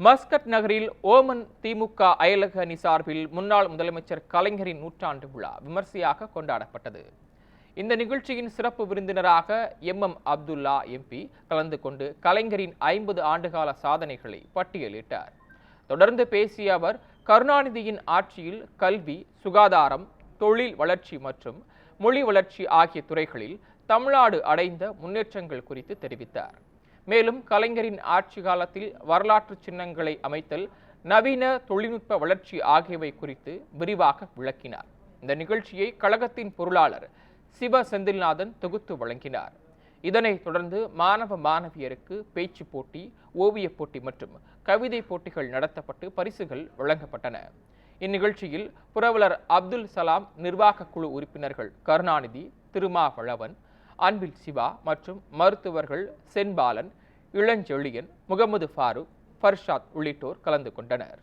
Muscat நகரில் Oman திமுக அயலக அணி சார்பில் முன்னாள் முதலமைச்சர் கலைஞரின் நூற்றாண்டு விழா விமர்சையாக கொண்டாடப்பட்டது. இந்த நிகழ்ச்சியின் சிறப்பு விருந்தினராக MM அப்துல்லா MP கலந்து கொண்டு கலைஞரின் 50 ஆண்டுகால சாதனைகளை பட்டியலிட்டார். தொடர்ந்து பேசிய அவர், கருணாநிதியின் ஆட்சியில் கல்வி, சுகாதாரம், தொழில் வளர்ச்சி மற்றும் மொழி வளர்ச்சி ஆகிய துறைகளில் தமிழ்நாடு அடைந்த முன்னேற்றங்கள் குறித்து தெரிவித்தார். மேலும் கலைஞரின் ஆட்சி காலத்தில் வரலாற்று சின்னங்களை அமைத்தல், நவீன தொழில்நுட்ப வளர்ச்சி ஆகியவை குறித்து விரிவாக விளக்கினார். இந்த நிகழ்ச்சியை கழகத்தின் பொருளாளர் சிவ செந்தில்நாதன் தொகுத்து வழங்கினார். இதனைத் தொடர்ந்து மாணவ மாணவியருக்கு பேச்சு போட்டி, ஓவிய போட்டி மற்றும் கவிதை போட்டிகள் நடத்தப்பட்டு பரிசுகள் வழங்கப்பட்டன. இந்நிகழ்ச்சியில் புரவலர் அப்துல் சலாம், நிர்வாக குழு உறுப்பினர்கள் கருணாநிதி, திருமாவளவன், அன்பில் சிவா மற்றும் மருத்துவர்கள் சென்பாலன், இளஞ்செழியன், முகமது ஃபாரூக், ஃபர்ஷாத் உள்ளிட்டோர் கலந்து கொண்டனர்.